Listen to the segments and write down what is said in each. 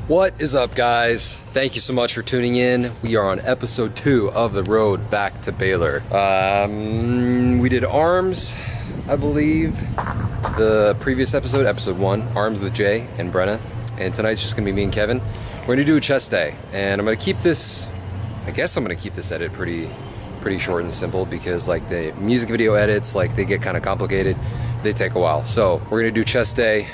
What is up, guys? Thank you so much for tuning in. We are on episode 2 of the road back to Baylor. We did arms, I believe, the previous episode, episode 1, arms with Jay and Brenna. And tonight's just gonna be me and Kevin. We're gonna do a chest day. And I'm gonna keep this, I guess I'm gonna keep this edit pretty short and simple because like the music video edits, like they get kind of complicated. They take a while. So we're gonna do chest day.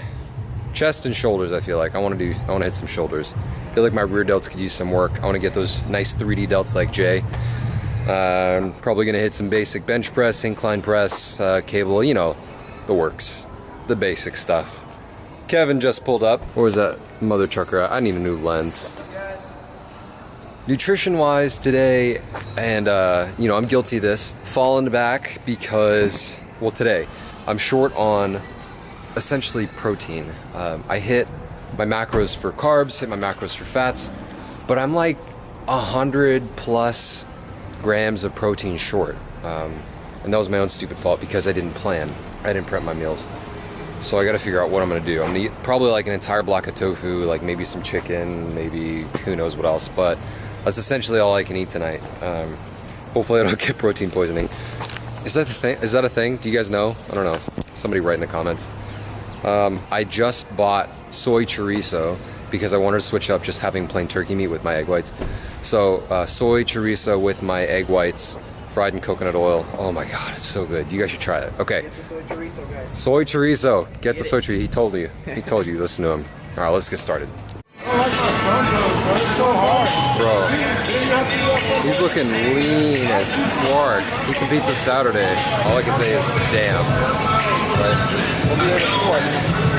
Chest and shoulders, I feel like. I want to hit some shoulders. I feel like my rear delts could use some work. I want to get those nice 3D delts like Jay. Probably going to hit some basic bench press, incline press, cable, you know, the works. The basic stuff. Kevin just pulled up. Where was that mother trucker at? I need a new lens. Nutrition-wise today, and you know, I'm guilty of this, falling back because, well, today, I'm short on essentially protein. I hit my macros for carbs, hit my macros for fats, but I'm like 100 plus grams of protein short. And that was my own stupid fault because I didn't plan. I didn't prep my meals. So I gotta figure out what I'm gonna do. I'm gonna eat probably like an entire block of tofu, like maybe some chicken, maybe who knows what else, but that's essentially all I can eat tonight. Hopefully I don't get protein poisoning. Is that the thing? Is that a thing? Do you guys know? I don't know. Somebody write in the comments. I just bought soy chorizo because I wanted to switch up just having plain turkey meat with my egg whites. So soy chorizo with my egg whites, fried in coconut oil. Oh my god, it's so good. You guys should try it. Okay. Get the soy chorizo, guys. Soy chorizo. Get the soy chorizo. He told you. He told you. Listen to him. All right, let's get started. It's so hard. Bro, he's looking lean as fuck. He competes on Saturday. All I can say is damn. Right? We'll be there to support.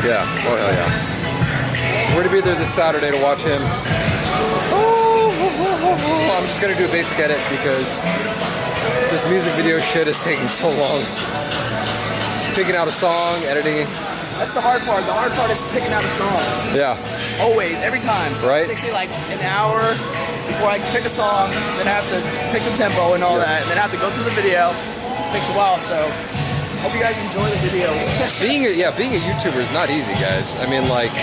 Yeah. Oh hell yeah. We're gonna be there this Saturday to watch him. I'm just gonna do a basic edit because this music video shit is taking so long. Picking out a song, editing. That's the hard part. The hard part is picking out a song. Yeah. Always, every time. Right. It takes me like an hour before I can pick a song, then I have to pick the tempo and all that, and then I have to go through the video. It takes a while, so hope you guys enjoy the videos. being a YouTuber is not easy, guys. I mean, like,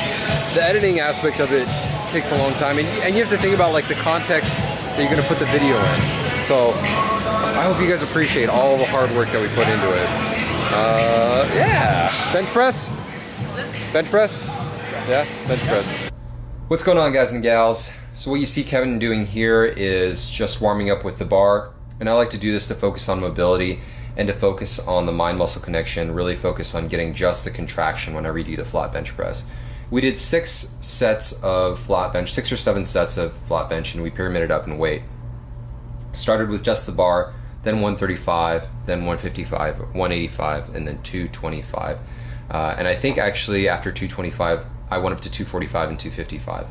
the editing aspect of it takes a long time, and you have to think about like the context that you're gonna put the video in. So I hope you guys appreciate all the hard work that we put into it. Yeah. Bench press? Bench press? Yeah, bench press. What's going on, guys and gals? So what you see Kevin doing here is just warming up with the bar, and I like to do this to focus on mobility and to focus on the mind-muscle connection, really focus on getting just the contraction whenever you do the flat bench press. We did 6 sets of flat bench, 6 or 7 sets of flat bench, and we pyramided up in weight. Started with just the bar, then 135, then 155, 185, and then 225. And I think actually after 225, I went up to 245 and 255.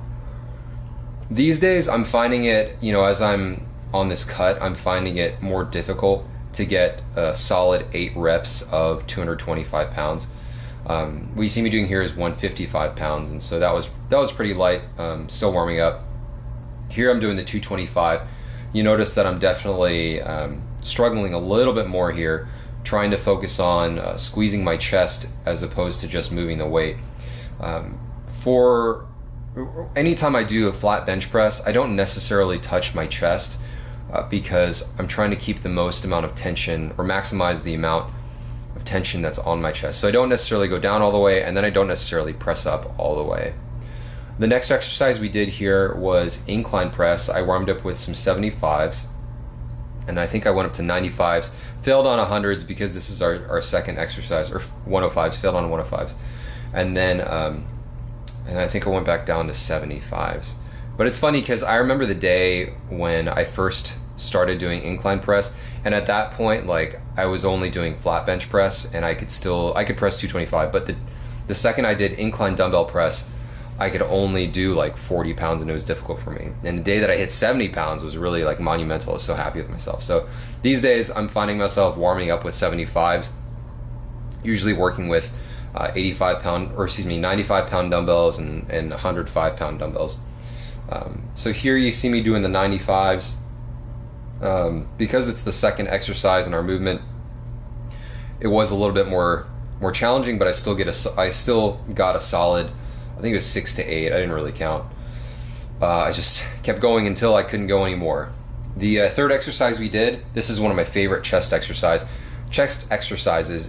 These days, I'm finding it, you know, as I'm on this cut, I'm finding it more difficult to get a solid 8 reps of 225 pounds. What you see me doing here is 155 pounds, and so that was pretty light, still warming up. Here I'm doing the 225. You notice that I'm definitely struggling a little bit more here, trying to focus on squeezing my chest as opposed to just moving the weight. For anytime I do a flat bench press, I don't necessarily touch my chest because I'm trying to keep the most amount of tension or maximize the amount of tension that's on my chest. So I don't necessarily go down all the way, and then I don't necessarily press up all the way. The next exercise we did here was incline press. I warmed up with some 75s, and I think I went up to 95s. Failed on 100s because this is our second exercise, or 105s, failed on 105s. And then and I think I went back down to 75s. But it's funny because I remember the day when I first started doing incline press, and at that point, like, I was only doing flat bench press, and I could press 225, but the second I did incline dumbbell press, I could only do like 40 pounds, and it was difficult for me. And the day that I hit 70 pounds was really like monumental. I was so happy with myself. So these days I'm finding myself warming up with 75s, usually working with 95 pound dumbbells and 105 pound dumbbells. So here you see me doing the 95s. Because it's the second exercise in our movement, it was a little bit more challenging, but I still got a solid, I think it was 6 to 8. I didn't really count. I just kept going until I couldn't go anymore. The third exercise we did, this is one of my favorite chest exercises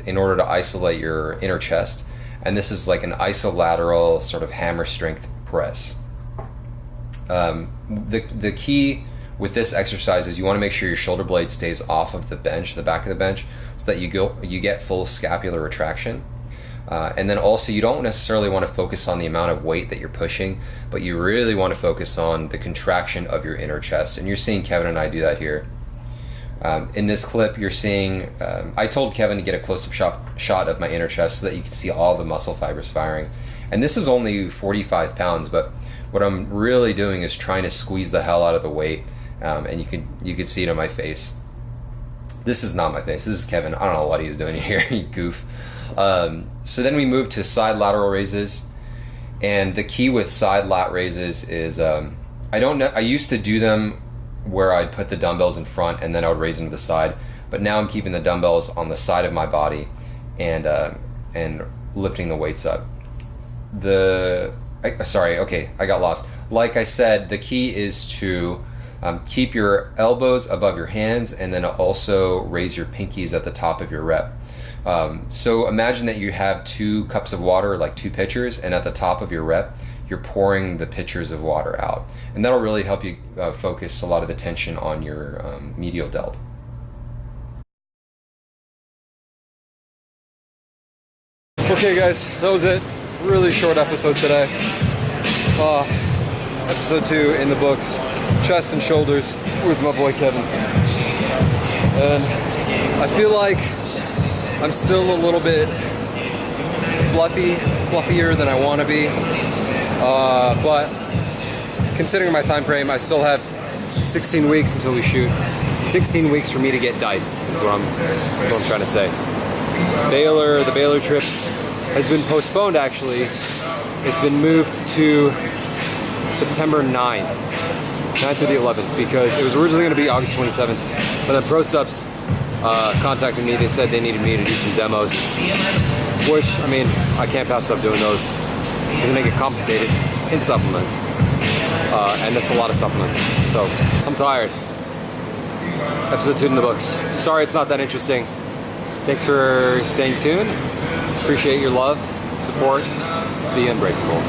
in order to isolate your inner chest. And this is like an isolateral sort of hammer strength press. The key with this exercise is you want to make sure your shoulder blade stays off of the bench, the back of the bench, so that you get full scapular retraction. And then also you don't necessarily want to focus on the amount of weight that you're pushing, but you really want to focus on the contraction of your inner chest. And you're seeing Kevin and I do that here. In this clip, you're seeing, I told Kevin to get a close-up shot of my inner chest so that you can see all the muscle fibers firing. And this is only 45 pounds, but what I'm really doing is trying to squeeze the hell out of the weight. And you could see it on my face. This is not my face. This is Kevin. I don't know what he was doing here. You goof. So then we moved to side lateral raises, and the key with side lat raises is I don't know. I used to do them where I'd put the dumbbells in front and then I would raise them to the side. But now I'm keeping the dumbbells on the side of my body and lifting the weights up. Okay, I got lost. Like I said, the key is to keep your elbows above your hands and then also raise your pinkies at the top of your rep. So imagine that you have 2 cups of water, like 2 pitchers, and at the top of your rep, you're pouring the pitchers of water out. And that'll really help you focus a lot of the tension on your medial delt. Okay guys, that was it. Really short episode today. Episode 2 in the books. Chest and shoulders with my boy Kevin. And I feel like I'm still a little bit fluffier than I want to be. But considering my time frame, I still have 16 weeks until we shoot. 16 weeks for me to get diced is what I'm trying to say. The Baylor trip has been postponed actually. It's been moved to September 9th through the 11th because it was originally going to be August 27th, but then Pro Subs contacted me. They said they needed me to do some demos, which, I mean, I can't pass up doing those because they get compensated in supplements, and that's a lot of supplements, so I'm tired. Episode 2 in the books. Sorry it's not that interesting. Thanks for staying tuned. Appreciate your love, support. Be unbreakable.